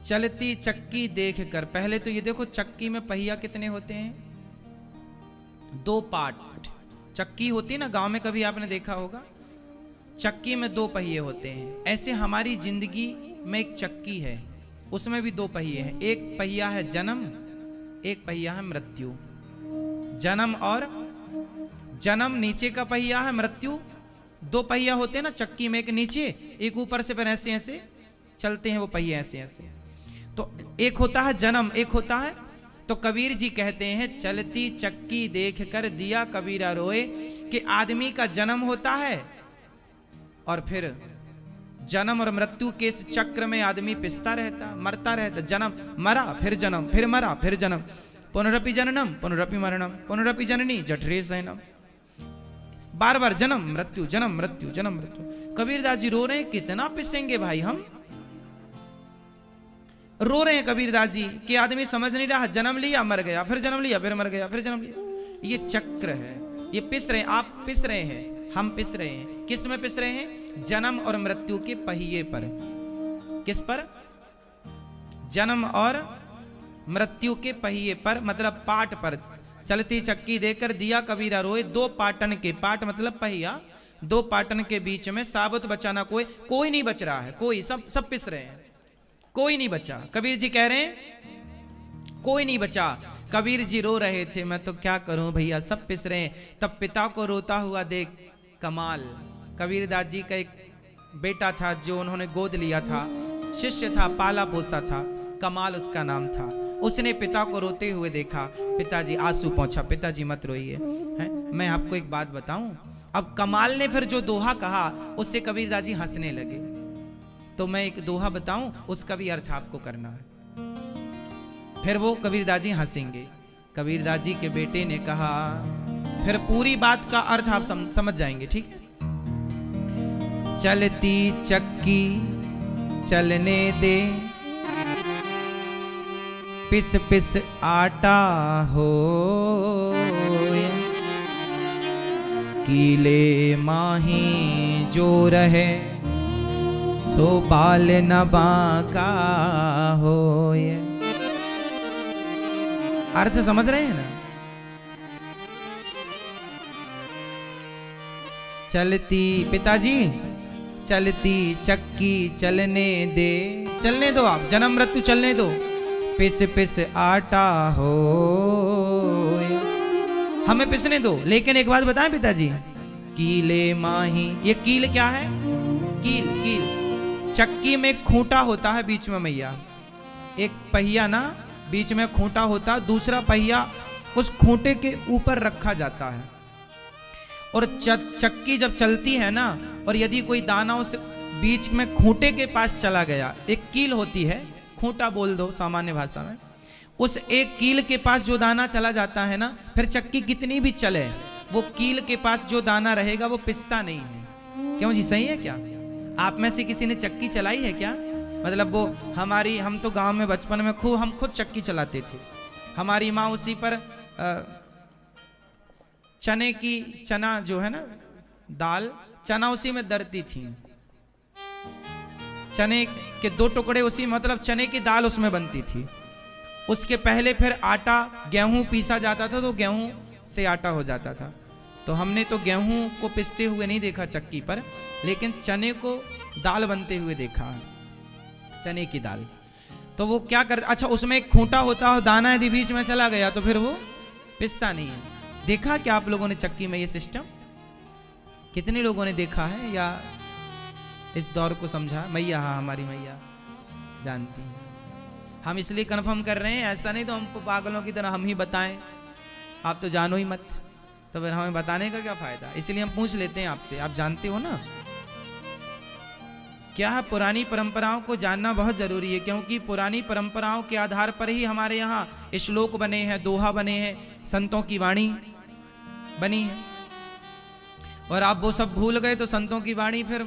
चलती चक्की देख कर, पहले तो ये देखो चक्की में पहिया कितने होते हैं? 2 पार्ट चक्की होती है ना, गांव में कभी आपने देखा होगा, चक्की में 2 पहिए होते हैं। ऐसे हमारी जिंदगी में एक चक्की है, उसमें भी 2 पहिए हैं। एक पहिया है जन्म, एक पहिया है मृत्यु। जन्म और जन्म नीचे का पहिया है, मृत्यु 2 पहिया होते हैं ना चक्की में, एक नीचे एक ऊपर से, फिर ऐसे ऐसे चलते हैं वो पहिए ऐसे ऐसे। तो एक होता है जन्म, एक होता है, तो कबीर जी कहते हैं चलती चक्की देख कर दिया कबीरा रोए, कि आदमी का जन्म होता है और फिर जन्म और मृत्यु के इस चक्र में आदमी पिसता रहता, मरता रहता। जन्म मरा, फिर जन्म, फिर मरा, फिर जन्म, पुनरपि जननम पुनरपि मरणम पुनरपि जननी जठरे शयनम। बार बार जन्म मृत्यु, जन्म मृत्यु, जन्म मृत्यु। कबीरदास जी रो रहे हैं, कितना पिसेंगे भाई हम, रो रहे हैं कबीरदास जी कि आदमी समझ नहीं रहा, जन्म लिया मर गया, फिर जन्म लिया फिर मर गया, फिर जन्म लिया। ये चक्र है, ये पिस रहे हैं, आप पिस रहे हैं, हम पिस रहे हैं। किस में पिस रहे हैं? जन्म और मृत्यु के पहिए पर। किस पर? जन्म और मृत्यु के पहिए पर, मतलब पाट पर। चलती चक्की देकर दिया कबीरा रोए, 2 पाटन के, पाट मतलब पहिया, 2 पाटन के बीच में साबुत बचाना कोई नहीं बच रहा है, कोई, सब पिस रहे हैं, कोई नहीं बचा। कबीर जी कह रहे हैं कोई नहीं बचा। कबीर जी रो रहे थे, मैं तो क्या करूं भैया, सब पिस रहे हैं। तब पिता को रोता हुआ देख, कमाल। कबीरदास जी का एक बेटा था जो उन्होंने गोद लिया था, शिष्य था, पाला पोसा था, कमाल उसका नाम था। उसने पिता को रोते हुए देखा, पिताजी आंसू पहुंचा, पिताजी मत रोइए। मैं आपको एक बात बताऊं, अब कमाल ने फिर जो दोहा कहा उससे कबीरदास जी हंसने लगे। तो मैं एक दोहा बताऊं, उसका भी अर्थ आपको करना है, फिर वो कबीरदास जी हंसेंगे। कबीरदास जी के बेटे ने कहा, फिर पूरी बात का अर्थ आप समझ जाएंगे, ठीक है? चलती चक्की चलने दे, पिस पिस आटा हो, कीले माही जो रहे, सो बाल न बांका हो। अर्थ समझ रहे हैं ना? चलती, पिताजी चलती चक्की चलने दे, चलने दो आप, जन्म मृत्यु चलने दो, पिस पिस आटा हो, हमें पिसने दो। लेकिन एक बात बताएं पिताजी, कीले माही, ये कील क्या है? कील, कील चक्की में खूंटा होता है बीच में मैया, एक पहिया ना बीच में खूंटा होता, दूसरा पहिया उस खूंटे के ऊपर रखा जाता है। और चक्की जब चलती है ना, और यदि कोई दाना उस बीच में खूंटे के पास चला गया, एक कील होती है, खूंटा बोल दो सामान्य भाषा में, उस एक कील के पास जो दाना चला जाता है ना, फिर चक्की कितनी भी चले, वो कील के पास जो दाना रहेगा वो पिसता नहीं है। क्यों जी, सही है क्या? आप में से किसी ने चक्की चलाई है क्या? मतलब वो हमारी, हम तो गांव में बचपन में हम खुद चक्की चलाते थे। हमारी माँ उसी पर चने की, चना जो है ना दाल, चना उसी में दरती थी, चने के 2 टुकड़े उसी, मतलब चने की दाल उसमें बनती थी। उसके पहले फिर आटा, गेहूं पीसा जाता था, तो गेहूं से आटा हो जाता था। तो हमने तो गेहूं को पिसते हुए नहीं देखा चक्की पर, लेकिन चने को दाल बनते हुए देखा, चने की दाल। तो वो क्या कर, अच्छा उसमें एक खूंटा होता है, दाना यदि बीच में चला गया तो फिर वो पिसता नहीं है। देखा क्या आप लोगों ने चक्की में ये सिस्टम? कितने लोगों ने देखा है या इस दौर को समझा? मैया, हाँ हमारी मैया जानती है। हम इसलिए कंफर्म कर रहे हैं, ऐसा नहीं तो हमको पागलों की तरह हम ही बताएं, आप तो जानो ही मत, तो फिर हमें बताने का क्या फायदा? इसलिए हम पूछ लेते हैं आपसे, आप जानते हो ना क्या है? पुरानी परंपराओं को जानना बहुत जरूरी है, क्योंकि पुरानी परंपराओं के आधार पर ही हमारे यहाँ श्लोक बने हैं, दोहा बने हैं, संतों की वाणी बनी है। और आप वो सब भूल गए तो संतों की वाणी फिर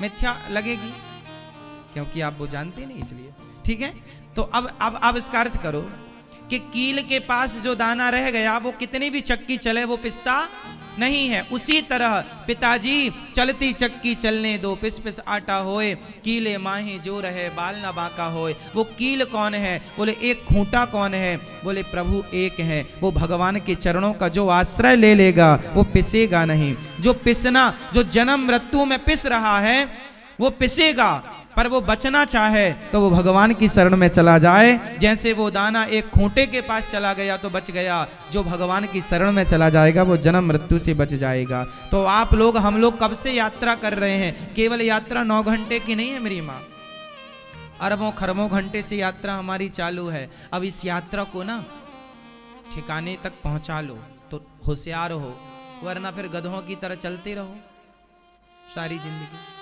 मिथ्या लगेगी, क्योंकि आप वो जानते नहीं, इसलिए। ठीक है, तो अब इसका अर्थ करो कि कील के पास जो दाना रह गया वो कितनी भी चक्की चले वो पिसता नहीं है। उसी तरह पिताजी चलती चक्की चलने दो, पिस पिस आटा होए, कीले माही जो रहे बाल ना बांका होए। वो कील कौन है? बोले एक खूंटा कौन है? बोले प्रभु एक है। वो भगवान के चरणों का जो आश्रय ले लेगा वो पिसेगा नहीं। जो पिसना, जो जन्म मृत्यु में पिस रहा है वो पिसेगा, पर वो बचना चाहे तो वो भगवान की शरण में चला जाए। जैसे वो दाना एक खूंटे के पास चला गया तो बच गया, जो भगवान की शरण में चला जाएगा वो जन्म मृत्यु से बच जाएगा। तो आप लोग, हम लोग कब से यात्रा कर रहे हैं? केवल यात्रा 9 घंटे की नहीं है मेरी माँ, अरबों खरबों घंटे से यात्रा हमारी चालू है। अब इस यात्रा को ना ठिकाने तक पहुंचा लो तो होशियार हो, वरना फिर गधों की तरह चलते रहो सारी जिंदगी।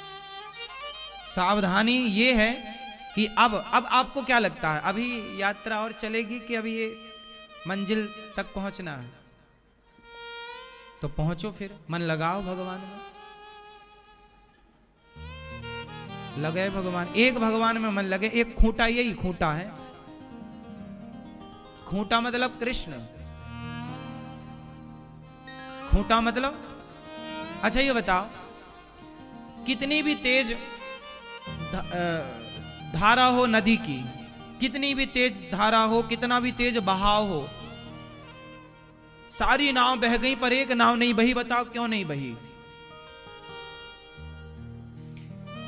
सावधानी ये है कि अब आपको क्या लगता है, अभी यात्रा और चलेगी कि अभी ये मंजिल तक पहुंचना है? तो पहुंचो, फिर मन लगाओ भगवान में, लगे भगवान, एक भगवान में मन लगे। एक खूंटा, यही खूंटा है। खूंटा मतलब कृष्ण, खूंटा मतलब, अच्छा ये बताओ, कितनी भी तेज धारा हो नदी की, कितनी भी तेज धारा हो, कितना भी तेज बहाव हो, सारी नाव बह गई पर एक नाव नहीं बही। बताओ क्यों नहीं बही?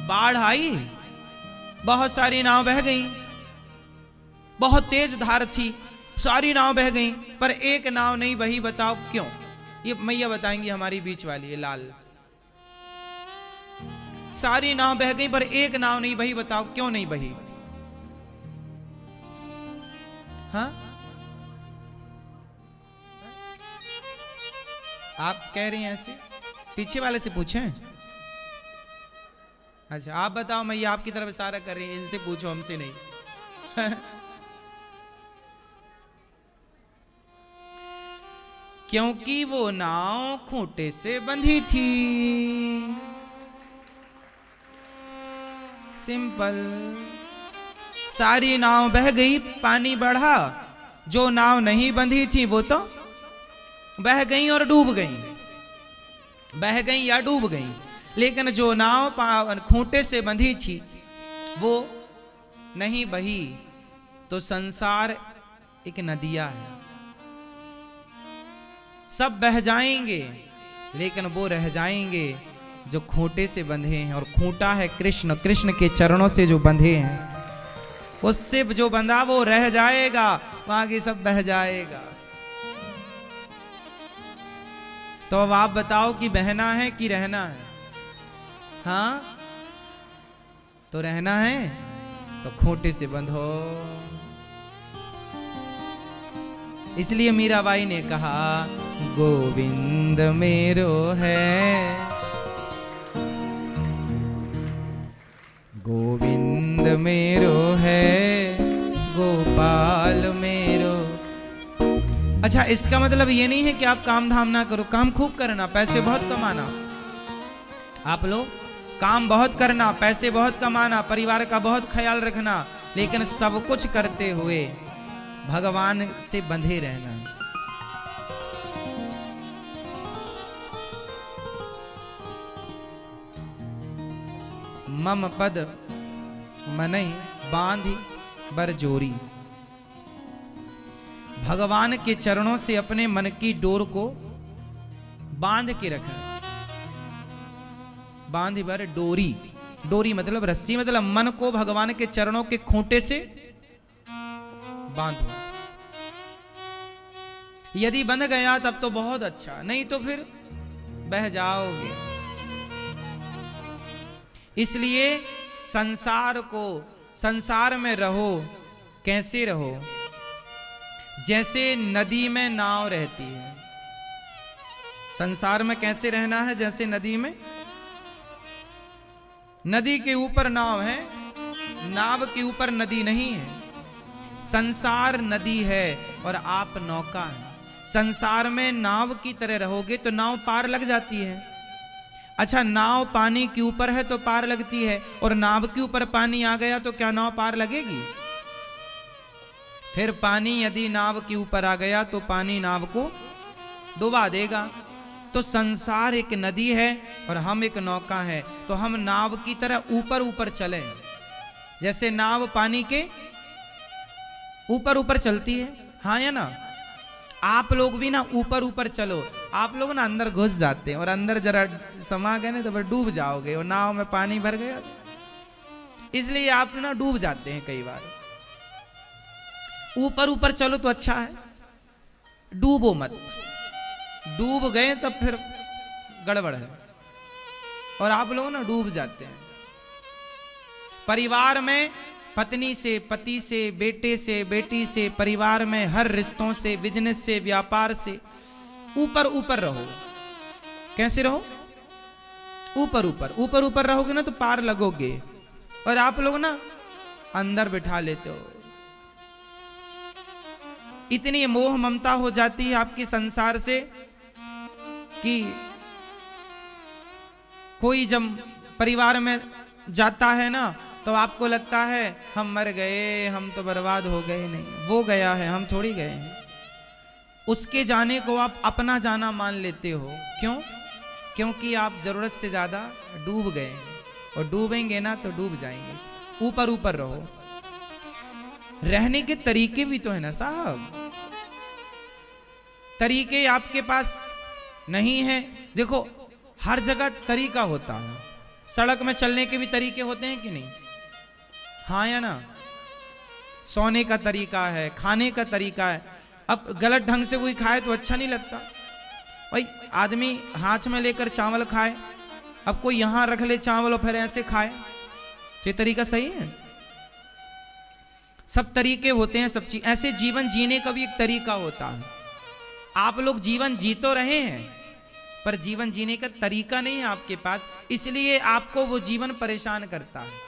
बाढ़ आई, बहुत सारी नाव बह गई, बहुत तेज धार थी, सारी नाव बह गई पर एक नाव नहीं बही। बताओ क्यों? ये मैया बताएंगी, हमारी बीच वाली है लाल। सारी नाव बह गई पर एक नाव नहीं बही। बताओ क्यों नहीं बही? हाँ, आप कह रही हैं ऐसे? पीछे वाले से पूछें। अच्छा आप बताओ, मैया आपकी तरफ इशारा कर रही है, इनसे पूछो, हमसे नहीं। क्योंकि वो नाव खूंटे से बंधी थी। सिंपल। सारी नाव बह गई, पानी बढ़ा, जो नाव नहीं बंधी थी वो तो बह गई और डूब गई, बह गई या डूब गई। लेकिन जो नाव खूंटे से बंधी थी वो नहीं बही। तो संसार एक नदिया है, सब बह जाएंगे लेकिन वो रह जाएंगे जो खूंटे से बंधे हैं। और खूंटा है कृष्ण, कृष्ण के चरणों से जो बंधे हैं, उससे जो बंधा वो रह जाएगा, बाकी सब बह जाएगा। तो अब आप बताओ कि बहना है कि रहना है? हाँ, तो रहना है तो खूंटे से बंधो। इसलिए मीराबाई ने कहा, गोविंद मेरो है, गोविंद मेरो है, गोपाल मेरो। अच्छा, इसका मतलब ये नहीं है कि आप काम धाम ना करो, काम खूब करना, पैसे बहुत कमाना। आप लोग काम बहुत करना, पैसे बहुत कमाना, परिवार का बहुत ख्याल रखना, लेकिन सब कुछ करते हुए भगवान से बंधे रहना। मम पद मनई बांधी बरजोरी। भगवान के चरणों से अपने मन की डोर को बांध के रखा। बांध बर डोरी, डोरी मतलब रस्सी, मतलब मन को भगवान के चरणों के खूंटे से बांधो। यदि बंध गया तब तो बहुत अच्छा, नहीं तो फिर बह जाओगे। इसलिए संसार को, संसार में रहो, कैसे रहो? जैसे नदी में नाव रहती है। संसार में कैसे रहना है? जैसे नदी में, नदी के ऊपर नाव है, नाव के ऊपर नदी नहीं है। संसार नदी है और आप नौका हैं। संसार में नाव की तरह रहोगे तो नाव पार लग जाती है। अच्छा, नाव पानी के ऊपर है तो पार लगती है, और नाव के ऊपर पानी आ गया तो क्या नाव पार लगेगी? फिर पानी यदि नाव के ऊपर आ गया तो पानी नाव को डुबा देगा। तो संसार एक नदी है और हम एक नौका है, तो हम नाव की तरह ऊपर ऊपर चलें। जैसे नाव पानी के ऊपर ऊपर चलती है, हाँ या ना? आप लोग भी ना ऊपर ऊपर चलो। आप लोग ना अंदर घुस जाते हैं और अंदर जरा समा गए ना तो फिर डूब जाओगे, और नाव में पानी भर गया, इसलिए आप ना डूब जाते हैं कई बार। ऊपर ऊपर चलो तो अच्छा है, डूबो मत। डूब गए तब फिर गड़बड़ है, और आप लोग ना डूब जाते हैं। परिवार में पत्नी से, पति से, बेटे से, बेटी से, परिवार में हर रिश्तों से, बिजनेस से, व्यापार से ऊपर ऊपर रहो। कैसे रहो? ऊपर ऊपर। ऊपर ऊपर रहोगे ना तो पार लगोगे, और आप लोग ना अंदर बिठा लेते हो। इतनी मोह ममता हो जाती है आपके संसार से कि कोई जब परिवार में जाता है ना तो आपको लगता है हम मर गए, हम तो बर्बाद हो गए। नहीं, वो गया है, हम थोड़ी गए हैं। उसके जाने को आप अपना जाना मान लेते हो। क्यों? क्योंकि आप जरूरत से ज्यादा डूब गए हैं, और डूबेंगे ना तो डूब जाएंगे। ऊपर ऊपर रहो। रहने के तरीके भी तो है ना साहब। तरीके आपके पास नहीं है। देखो, हर जगह तरीका होता है। सड़क में चलने के भी तरीके होते हैं कि नहीं? हाँ या ना? सोने का तरीका है, खाने का तरीका है। अब गलत ढंग से कोई खाए तो अच्छा नहीं लगता। भाई आदमी हाथ में लेकर चावल खाए, अब कोई यहां रख ले चावल और फिर ऐसे खाए, तो ये तरीका सही है? सब तरीके होते हैं, सब चीज। ऐसे जीवन जीने का भी एक तरीका होता है। आप लोग जीवन जी तो रहे हैं, पर जीवन जीने का तरीका नहीं है आपके पास, इसलिए आपको वो जीवन परेशान करता है।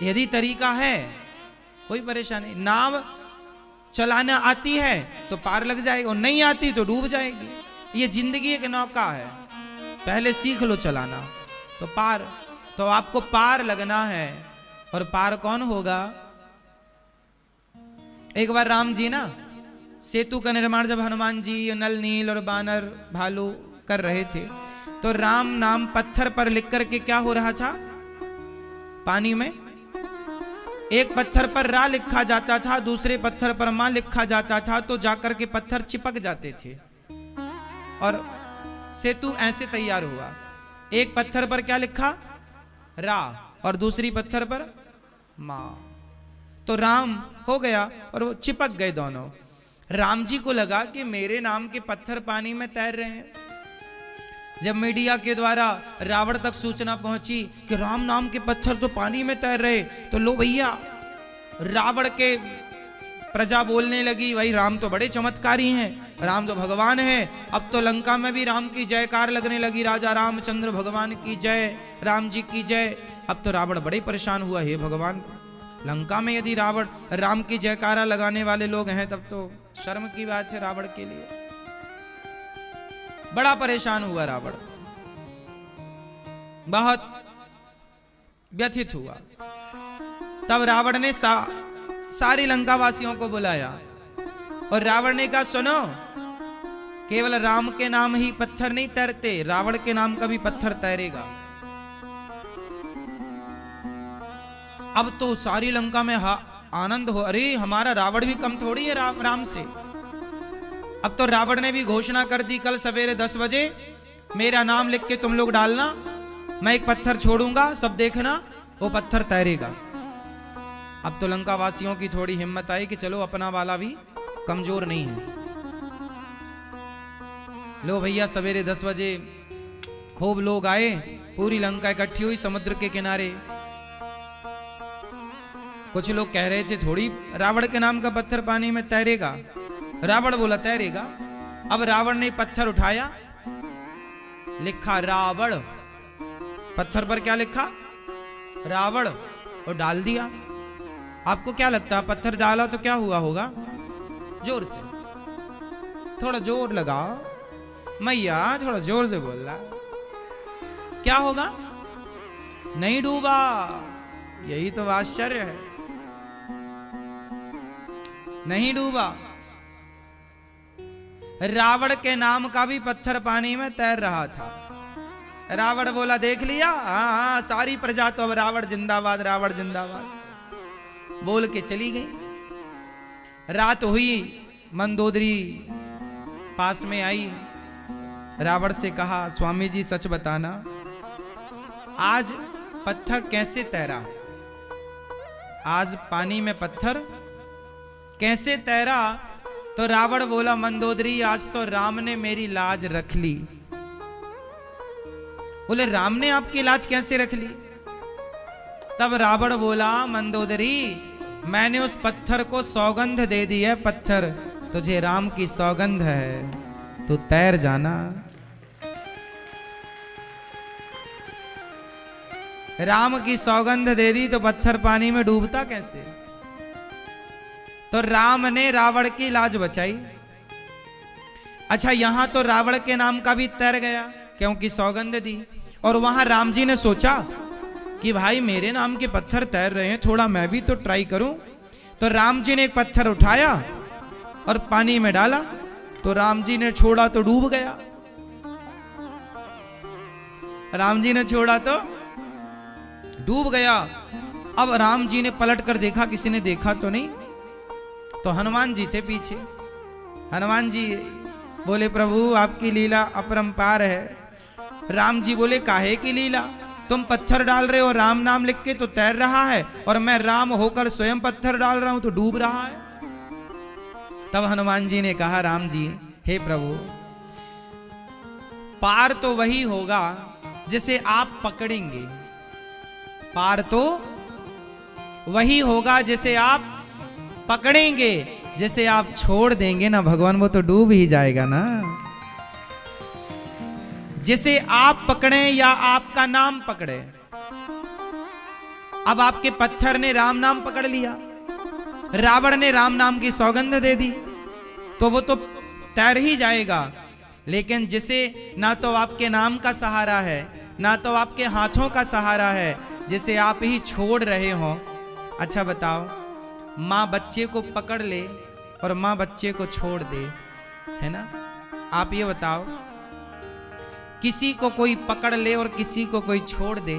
यदि तरीका है, कोई परेशानी नहीं। नाव चलाना आती है तो पार लग जाएगा, और नहीं आती तो डूब जाएगी। ये जिंदगी एक नौका है, पहले सीख लो चलाना तो पार। तो आपको पार लगना है, और पार कौन होगा? एक बार राम जी ना सेतु का निर्माण जब हनुमान जी नल नील और बानर भालू कर रहे थे, तो राम नाम पत्थर पर लिख करके क्या हो रहा था? पानी में एक पत्थर पर रा लिखा जाता था, दूसरे पत्थर पर मां लिखा जाता था, तो जाकर के पत्थर चिपक जाते थे और सेतु ऐसे तैयार हुआ। एक पत्थर पर क्या लिखा? रा, और दूसरी पत्थर पर मां। तो राम हो गया और वो चिपक गए दोनों। राम जी को लगा कि मेरे नाम के पत्थर पानी में तैर रहे हैं। जब मीडिया के द्वारा रावण तक सूचना पहुंची कि राम नाम के पत्थर तो पानी में तैर रहे, तो लो भैया, रावण के प्रजा बोलने लगी, भाई राम तो बड़े चमत्कारी हैं, राम तो भगवान है। अब तो लंका में भी राम की जयकार लगने लगी, राजा रामचंद्र भगवान की जय, राम जी की जय। अब तो रावण बड़े परेशान हुआ, हे भगवान, लंका में यदि रावण राम की जयकारा लगाने वाले लोग हैं तब तो शर्म की बात है रावण के लिए। बड़ा परेशान हुआ रावण, बहुत व्यथित हुआ। तब रावण ने सारी लंका वासियों को बुलाया और रावण ने कहा, सुनो, केवल राम के नाम ही पत्थर नहीं तैरते, रावण के नाम का भी पत्थर तैरेगा। अब तो सारी लंका में आनंद हो, अरे हमारा रावण भी कम थोड़ी है राम से। अब तो रावण ने भी घोषणा कर दी, कल सवेरे 10 बजे मेरा नाम लिख के तुम लोग डालना, मैं एक पत्थर छोड़ूंगा, सब देखना वो पत्थर तैरेगा। अब तो लंका वासियों की थोड़ी हिम्मत आई कि चलो अपना वाला भी कमजोर नहीं है। लो भैया, सवेरे 10 बजे खूब लोग आए, पूरी लंका इकट्ठी हुई समुद्र के किनारे। कुछ लोग कह रहे थे थोड़ी रावण के नाम का पत्थर पानी में तैरेगा। रावण बोला तैरेगा। अब रावण ने पत्थर उठाया, लिखा रावण, पत्थर पर क्या लिखा? रावण, और डाल दिया। आपको क्या लगता है, पत्थर डाला तो क्या हुआ होगा? जोर से, थोड़ा जोर लगाओ मैया, थोड़ा जोर से बोल रहा, क्या होगा? नहीं डूबा। यही तो आश्चर्य है। नहीं डूबा। रावण के नाम का भी पत्थर पानी में तैर रहा था। रावण बोला देख लिया, हाँ सारी प्रजा तो अब रावण जिंदाबाद रावण जिंदाबाद बोल के चली गई। रात हुई, मंदोदरी पास में आई, रावण से कहा स्वामी जी सच बताना आज पत्थर कैसे तैरा, आज पानी में पत्थर कैसे तैरा। तो रावण बोला मंदोदरी आज तो राम ने मेरी लाज रख ली। बोले राम ने आपकी लाज कैसे रख ली? तब रावण बोला मंदोदरी मैंने उस पत्थर को सौगंध दे दी है, पत्थर तुझे राम की सौगंध है, तू तैर जाना। राम की सौगंध दे दी तो पत्थर पानी में डूबता कैसे? तो राम ने रावण की लाज बचाई। अच्छा यहां तो रावण के नाम का भी तैर गया क्योंकि सौगंध दी, और वहां राम जी ने सोचा कि भाई मेरे नाम के पत्थर तैर रहे हैं, थोड़ा मैं भी तो ट्राई करूं। तो राम जी ने एक पत्थर उठाया और पानी में डाला, तो राम जी ने छोड़ा तो डूब गया। राम जी ने छोड़ा तो डूब गया। अब राम जी ने पलट कर देखा, किसी ने देखा तो नहीं, तो हनुमान जी थे पीछे। हनुमान जी बोले प्रभु आपकी लीला अपरंपार है। राम जी बोले काहे की लीला, तुम पत्थर डाल रहे हो राम नाम लिख के तो तैर रहा है, और मैं राम होकर स्वयं पत्थर डाल रहा हूं तो डूब रहा है। तब हनुमान जी ने कहा राम जी हे प्रभु पार तो वही होगा जिसे आप पकड़ेंगे, पार तो वही होगा जिसे आप पकड़ेंगे, जिसे आप छोड़ देंगे ना भगवान वो तो डूब ही जाएगा ना। जिसे आप पकड़े या आपका नाम पकड़े, अब आपके पत्थर ने राम नाम पकड़ लिया, रावण ने राम नाम की सौगंध दे दी, तो वो तो तैर ही जाएगा। लेकिन जिसे ना तो आपके नाम का सहारा है ना तो आपके हाथों का सहारा है, जिसे आप ही छोड़ रहे हो। अच्छा बताओ माँ बच्चे को पकड़ ले और माँ बच्चे को छोड़ दे, है ना? आप ये बताओ किसी को कोई पकड़ ले और किसी को कोई छोड़ दे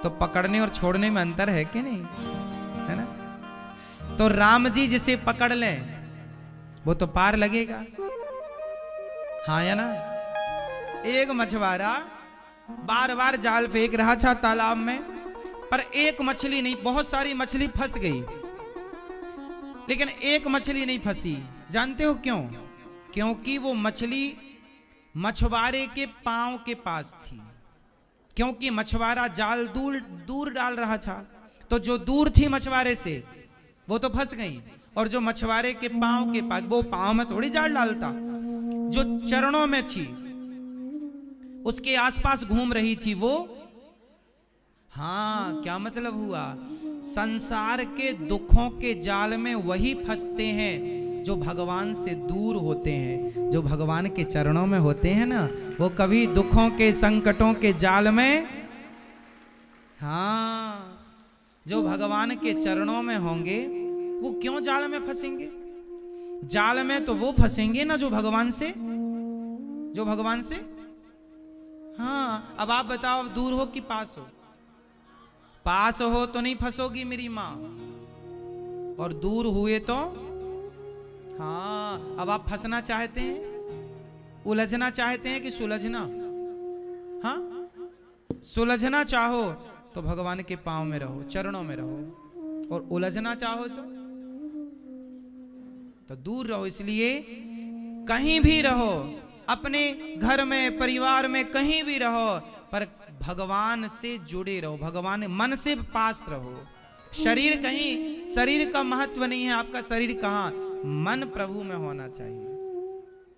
तो पकड़ने और छोड़ने में अंतर है कि नहीं, है ना? तो राम जी जिसे पकड़ लें वो तो पार लगेगा, हाँ या ना? एक मछुआरा बार बार जाल फेंक रहा था तालाब में, पर एक मछली नहीं, बहुत सारी मछली फंस गई लेकिन एक मछली नहीं फंसी। जानते हो क्यों? क्योंकि वो मछली मछुआरे के पांव के पास थी, क्योंकि मछुआरा जाल दूर दूर डाल रहा था, तो जो दूर थी मछुआरे से वो तो फंस गई, और जो मछुआरे के पांव के पास, वो पांव में थोड़ी जाल डालता, जो चरणों में थी उसके आसपास घूम रही थी वो। हाँ क्या मतलब हुआ? संसार के दुखों के जाल में वही फंसते हैं जो भगवान से दूर होते हैं, जो भगवान के चरणों में होते हैं ना, वो कभी दुखों के संकटों के जाल में, हाँ जो भगवान के चरणों में होंगे वो क्यों जाल में फंसेंगे? जाल में तो वो फंसेंगे ना जो भगवान से, जो भगवान से। हाँ अब आप बताओ दूर हो कि पास हो? पास हो तो नहीं फंसोगी मेरी माँ, और दूर हुए तो। हाँ अब आप फंसना चाहते हैं, उलझना चाहते हैं कि सुलझना? हाँ सुलझना चाहो तो भगवान के पांव में रहो, चरणों में रहो, और उलझना चाहो तो दूर रहो। इसलिए कहीं भी रहो, अपने घर में परिवार में कहीं भी रहो, पर भगवान से जुड़े रहो, भगवान मन से पास रहो। शरीर कहीं, शरीर का महत्व नहीं है, आपका शरीर कहाँ, मन प्रभु में होना चाहिए।